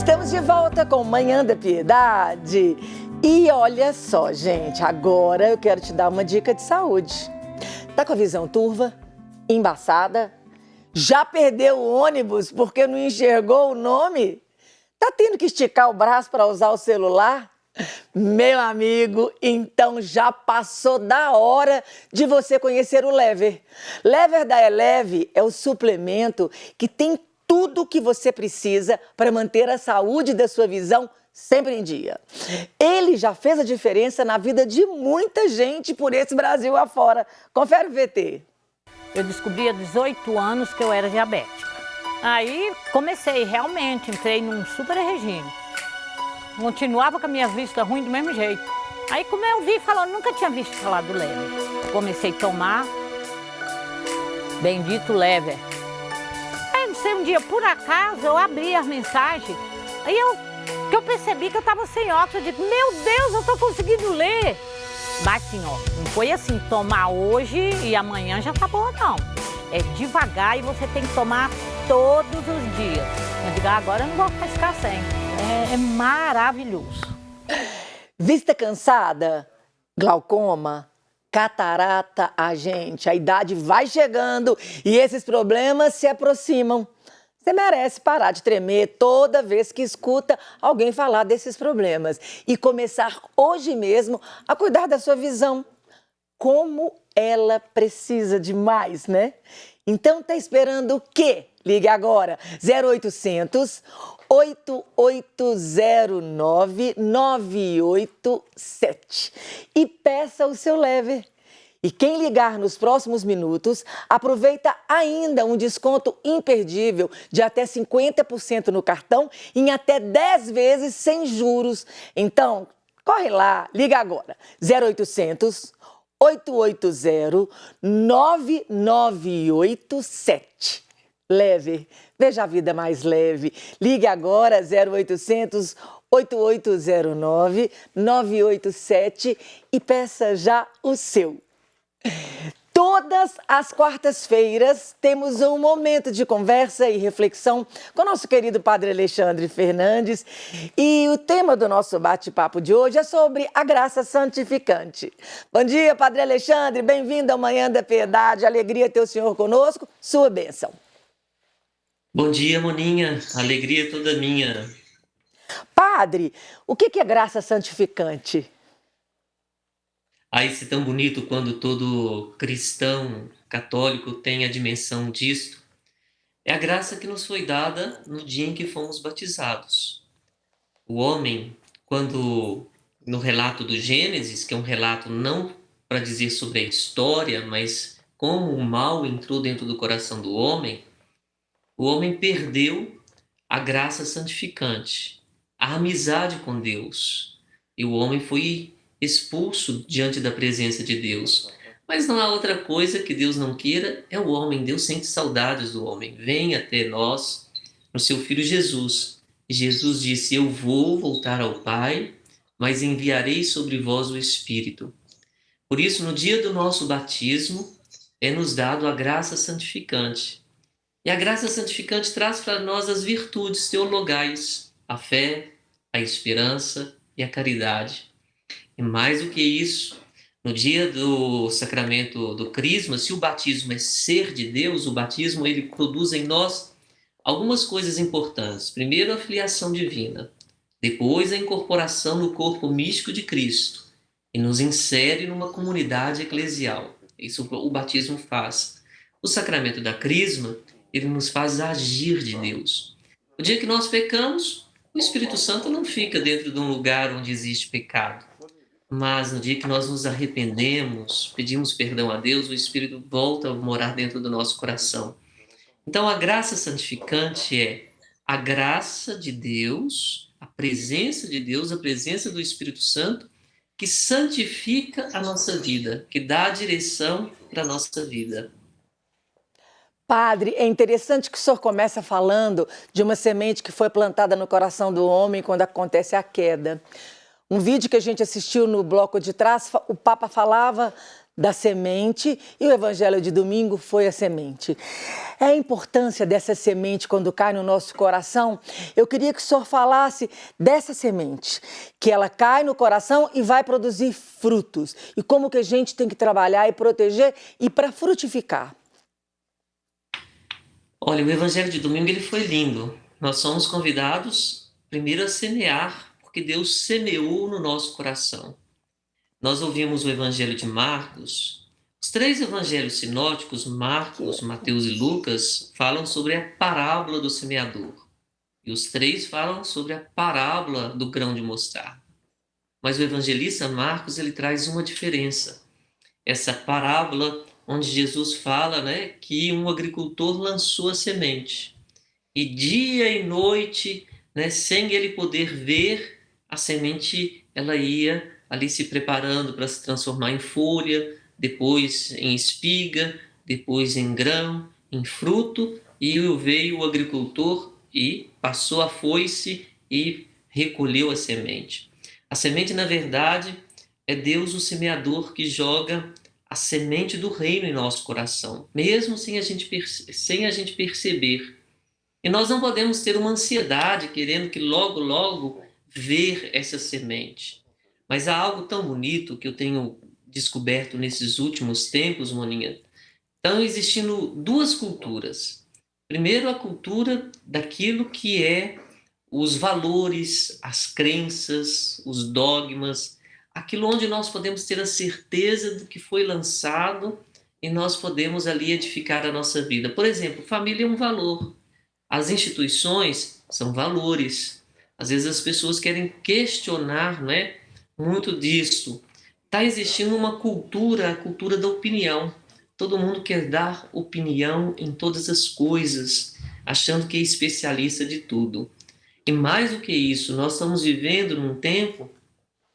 Estamos de volta com Manhã da Piedade. E olha só, gente, agora eu quero te dar uma dica de saúde. Tá com a visão turva? Embaçada? Já perdeu o ônibus porque não enxergou o nome? Tá tendo que esticar o braço para usar o celular? Meu amigo, então já passou da hora de você conhecer o Lever. Lever da Eleve é o suplemento que tem tudo o que você precisa para manter a saúde da sua visão sempre em dia. Ele já fez a diferença na vida de muita gente por esse Brasil afora. Confere o VT. Eu descobri há 18 anos que eu era diabética. Aí comecei, realmente, entrei num super regime. Continuava com a minha vista ruim do mesmo jeito. Aí como eu vi falando, nunca tinha visto falar do Lever. Comecei a tomar, bendito Lever. Aí não sei, um dia, por acaso, eu abri as mensagens. Aí eu percebi que eu estava sem óculos. Eu digo, meu Deus, eu estou conseguindo ler. Mas assim, ó, não foi assim, tomar hoje e amanhã já tá boa, não. É devagar e você tem que tomar todos os dias. Eu digo, agora eu não vou ficar sem. É maravilhoso. Vista cansada? Glaucoma? Catarata? A idade vai chegando e esses problemas se aproximam. Você merece parar de tremer toda vez que escuta alguém falar desses problemas e começar hoje mesmo a cuidar da sua visão. Como ela precisa de mais, né? Então tá esperando o quê? Ligue agora, 0800 8809 987 e peça o seu Lever. E quem ligar nos próximos minutos, aproveita ainda um desconto imperdível de até 50% no cartão em até 10 vezes sem juros. Então, corre lá, liga agora, 0800 880 9987. Lever, veja a vida mais leve. Ligue agora, 0800 8809 987 e peça já o seu. Todas as quartas-feiras temos um momento de conversa e reflexão com o nosso querido Padre Alexandre Fernandes. E o tema do nosso bate-papo de hoje é sobre a graça santificante. Bom dia, Padre Alexandre, bem-vindo ao Manhã da Piedade. Alegria ter o senhor conosco, sua bênção. Bom dia, Moninha. Alegria toda minha. Padre, o que é graça santificante? Isso é tão bonito quando todo cristão católico tem a dimensão disto. É a graça que nos foi dada no dia em que fomos batizados. O homem, quando no relato do Gênesis, que é um relato não para dizer sobre a história, mas como o mal entrou dentro do coração do homem, o homem perdeu a graça santificante, a amizade com Deus. E o homem foi expulso diante da presença de Deus. Mas não há outra coisa que Deus não queira, é o homem. Deus sente saudades do homem. Vem até nós, no seu Filho Jesus. E Jesus disse, eu vou voltar ao Pai, mas enviarei sobre vós o Espírito. Por isso, no dia do nosso batismo, é nos dado a graça santificante. E a graça santificante traz para nós as virtudes teologais, a fé, a esperança e a caridade. E mais do que isso, no dia do sacramento do crisma, se o batismo é ser de Deus, o batismo ele produz em nós algumas coisas importantes. Primeiro, a filiação divina. Depois, a incorporação no corpo místico de Cristo. E nos insere numa comunidade eclesial. Isso o batismo faz. O sacramento da crisma, ele nos faz agir de Deus. No dia que nós pecamos, o Espírito Santo não fica dentro de um lugar onde existe pecado. Mas no dia que nós nos arrependemos, pedimos perdão a Deus, o Espírito volta a morar dentro do nosso coração. Então a graça santificante é a graça de Deus, a presença de Deus, a presença do Espírito Santo, que santifica a nossa vida, que dá a direção para a nossa vida. Padre, é interessante que o senhor começa falando de uma semente que foi plantada no coração do homem quando acontece a queda. Um vídeo que a gente assistiu no bloco de trás, o Papa falava da semente e o evangelho de domingo foi a semente. É a importância dessa semente quando cai no nosso coração. Eu queria que o senhor falasse dessa semente, que ela cai no coração e vai produzir frutos. E como que a gente tem que trabalhar e proteger e para frutificar. Olha, o Evangelho de domingo ele foi lindo. Nós somos convidados primeiro a semear, porque Deus semeou no nosso coração. Nós ouvimos o Evangelho de Marcos. Os três evangelhos sinóticos, Marcos, Mateus e Lucas, falam sobre a parábola do semeador. E os três falam sobre a parábola do grão de mostarda. Mas o evangelista Marcos ele traz uma diferença. Essa parábola onde Jesus fala, que um agricultor lançou a semente. E dia e noite, sem ele poder ver, a semente ela ia ali se preparando para se transformar em folha, depois em espiga, depois em grão, em fruto, e veio o agricultor e passou a foice e recolheu a semente. A semente, na verdade, é Deus o semeador que joga a semente do reino em nosso coração, mesmo sem a gente perceber. E nós não podemos ter uma ansiedade querendo que logo, logo ver essa semente. Mas há algo tão bonito que eu tenho descoberto nesses últimos tempos, Moninha. Estão existindo duas culturas. Primeiro, a cultura daquilo que é os valores, as crenças, os dogmas, aquilo onde nós podemos ter a certeza do que foi lançado e nós podemos ali edificar a nossa vida. Por exemplo, família é um valor. As instituições são valores. Às vezes as pessoas querem questionar, muito disso. Está existindo uma cultura, a cultura da opinião. Todo mundo quer dar opinião em todas as coisas, achando que é especialista de tudo. E mais do que isso, nós estamos vivendo num tempo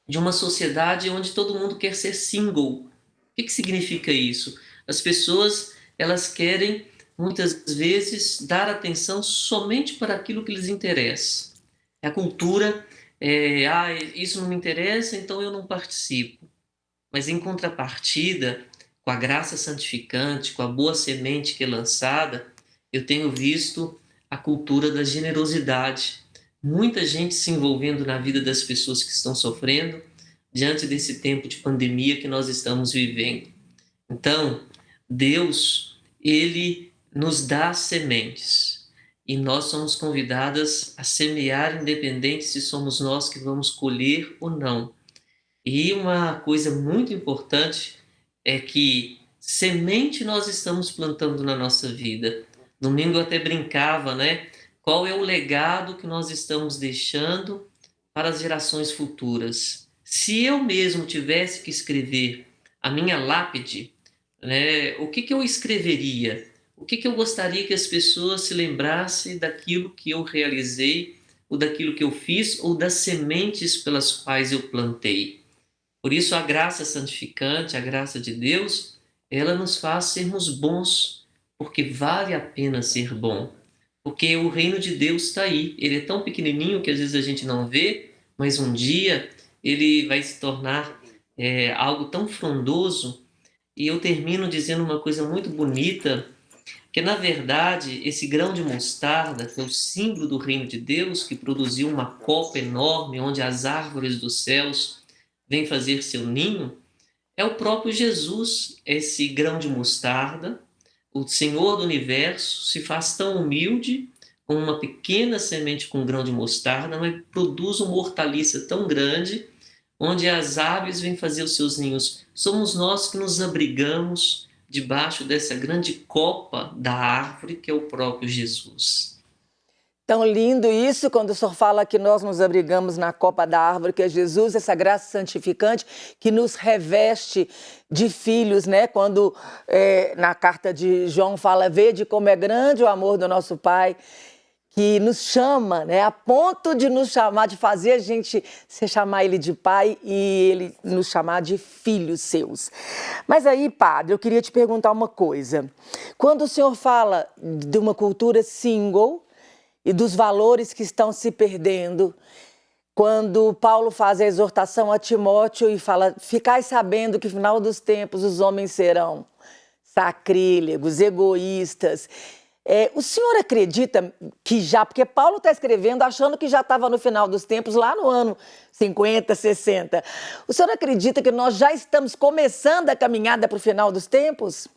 de uma sociedade onde todo mundo quer ser single. O que significa isso? As pessoas, elas querem, muitas vezes, dar atenção somente para aquilo que lhes interessa. A cultura isso não me interessa, então eu não participo. Mas em contrapartida, com a graça santificante, com a boa semente que é lançada, eu tenho visto a cultura da generosidade. Muita gente se envolvendo na vida das pessoas que estão sofrendo diante desse tempo de pandemia que nós estamos vivendo. Então, Deus, Ele nos dá sementes e nós somos convidadas a semear, independente se somos nós que vamos colher ou não. E uma coisa muito importante é que semente nós estamos plantando na nossa vida. Domingo eu até brincava, Qual é o legado que nós estamos deixando para as gerações futuras? Se eu mesmo tivesse que escrever a minha lápide, o que eu escreveria? O que eu gostaria que as pessoas se lembrassem daquilo que eu realizei, ou daquilo que eu fiz, ou das sementes pelas quais eu plantei? Por isso, a graça santificante, a graça de Deus, ela nos faz sermos bons, porque vale a pena ser bom. Porque o reino de Deus está aí. Ele é tão pequenininho que às vezes a gente não vê, mas um dia ele vai se tornar algo tão frondoso. E eu termino dizendo uma coisa muito bonita, que na verdade esse grão de mostarda, que é o símbolo do reino de Deus, que produziu uma copa enorme onde as árvores dos céus vêm fazer seu ninho, é o próprio Jesus. Esse grão de mostarda, o Senhor do universo, se faz tão humilde com uma pequena semente com um grão de mostarda, mas produz uma hortaliça tão grande onde as aves vêm fazer os seus ninhos. Somos nós que nos abrigamos debaixo dessa grande copa da árvore que é o próprio Jesus. Tão lindo isso quando o senhor fala que nós nos abrigamos na copa da árvore, que é Jesus, essa graça santificante que nos reveste de filhos, Quando na carta de João fala, vede como é grande o amor do nosso Pai, que nos chama, a ponto de nos chamar, de fazer a gente chamar Ele de Pai e Ele nos chamar de filhos seus. Mas aí, padre, eu queria te perguntar uma coisa. Quando o senhor fala de uma cultura single e dos valores que estão se perdendo, quando Paulo faz a exortação a Timóteo e fala: ficai sabendo que no final dos tempos os homens serão sacrílegos, egoístas. O senhor acredita que já, porque Paulo está escrevendo achando que já estava no final dos tempos, lá no ano 50, 60. O senhor acredita que nós já estamos começando a caminhada para o final dos tempos?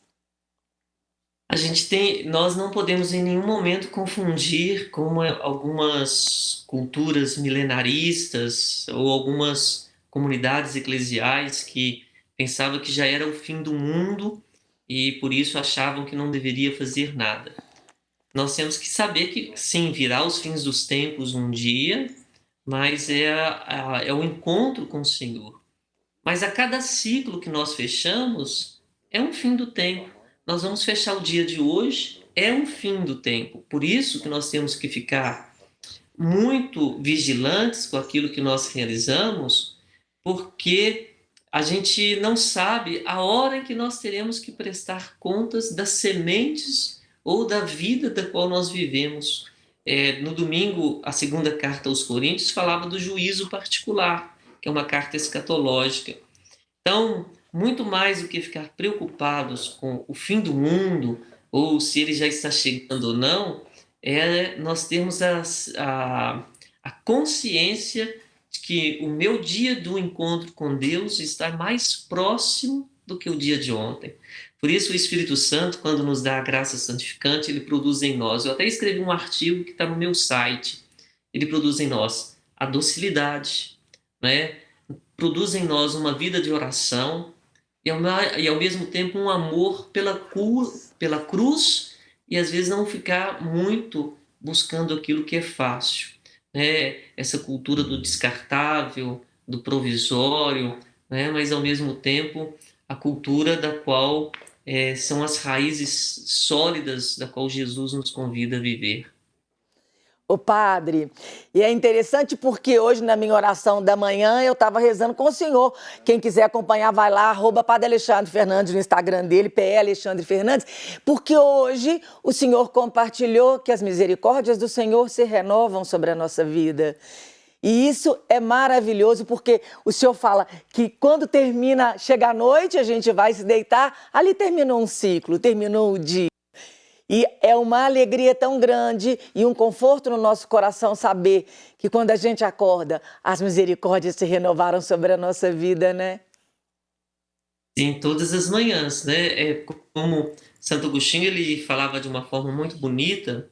Nós não podemos em nenhum momento confundir como algumas culturas milenaristas ou algumas comunidades eclesiais que pensavam que já era o fim do mundo e por isso achavam que não deveria fazer nada. Nós temos que saber que, sim, virá os fins dos tempos um dia, mas é o encontro com o Senhor. Mas a cada ciclo que nós fechamos, é um fim do tempo. Nós vamos fechar o dia de hoje, é um fim do tempo. Por isso que nós temos que ficar muito vigilantes com aquilo que nós realizamos, porque a gente não sabe a hora em que nós teremos que prestar contas das sementes ou da vida da qual nós vivemos. No domingo, a segunda carta aos Coríntios falava do juízo particular, que é uma carta escatológica. Então, muito mais do que ficar preocupados com o fim do mundo, ou se ele já está chegando ou não, nós termos a consciência de que o meu dia do encontro com Deus está mais próximo do que o dia de ontem. Por isso, o Espírito Santo, quando nos dá a graça santificante, ele produz em nós. Eu até escrevi um artigo que está no meu site. Ele produz em nós a docilidade, né? Produz em nós uma vida de oração e ao mesmo tempo um amor pela cruz e às vezes não ficar muito buscando aquilo que é fácil, né? Essa cultura do descartável, do provisório, né? Mas ao mesmo tempo a cultura da qual são as raízes sólidas da qual Jesus nos convida a viver. Ô padre, e é interessante porque hoje na minha oração da manhã eu estava rezando com o senhor. Quem quiser acompanhar vai lá, @Padre Alexandre Fernandes no Instagram dele, PE Alexandre Fernandes, porque hoje o senhor compartilhou que as misericórdias do Senhor se renovam sobre a nossa vida. E isso é maravilhoso porque o senhor fala que quando chega a noite, a gente vai se deitar, ali terminou um ciclo, terminou o dia. E é uma alegria tão grande e um conforto no nosso coração saber que quando a gente acorda, as misericórdias se renovaram sobre a nossa vida, né? Sim, todas as manhãs, né? Como Santo Agostinho, ele falava de uma forma muito bonita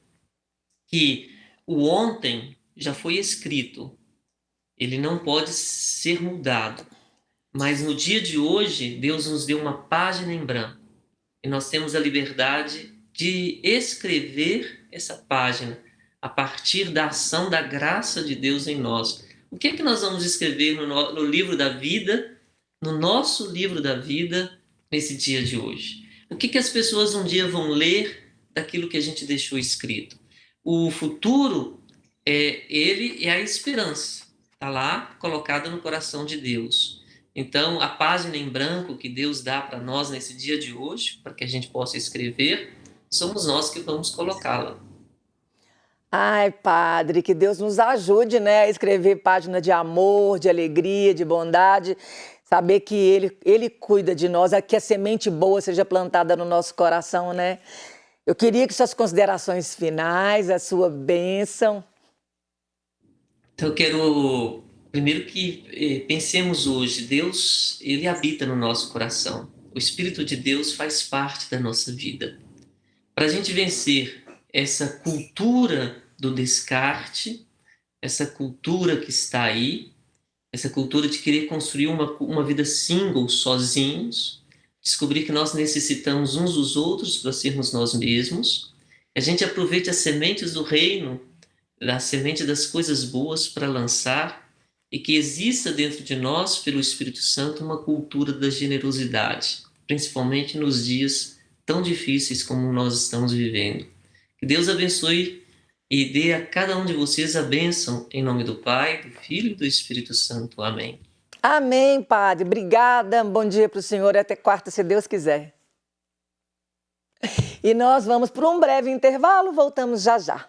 que o ontem já foi escrito, ele não pode ser mudado, mas no dia de hoje, Deus nos deu uma página em branco e nós temos a liberdade de escrever essa página a partir da ação da graça de Deus em nós. O que é que nós vamos escrever no livro da vida, no nosso livro da vida, nesse dia de hoje? O que as pessoas um dia vão ler daquilo que a gente deixou escrito? O futuro, ele é a esperança, está lá colocada no coração de Deus. Então, a página em branco que Deus dá para nós nesse dia de hoje, para que a gente possa escrever, somos nós que vamos colocá-la. Ai, padre, que Deus nos ajude, né, a escrever página de amor, de alegria, de bondade, saber que Ele cuida de nós, que a semente boa seja plantada no nosso coração, né? Eu queria que suas considerações finais, a sua bênção. Então, eu quero primeiro que pensemos hoje, Deus, Ele habita no nosso coração. O Espírito de Deus faz parte da nossa vida. Para a gente vencer essa cultura do descarte, essa cultura que está aí, essa cultura de querer construir uma vida single, sozinhos, descobrir que nós necessitamos uns dos outros para sermos nós mesmos, a gente aproveite as sementes do reino, a semente das coisas boas para lançar e que exista dentro de nós, pelo Espírito Santo, uma cultura da generosidade, principalmente nos dias tão difíceis como nós estamos vivendo. Que Deus abençoe e dê a cada um de vocês a bênção em nome do Pai, do Filho e do Espírito Santo. Amém. Amém, padre. Obrigada. Bom dia para o senhor e até quarta, se Deus quiser. E nós vamos para um breve intervalo, voltamos já já.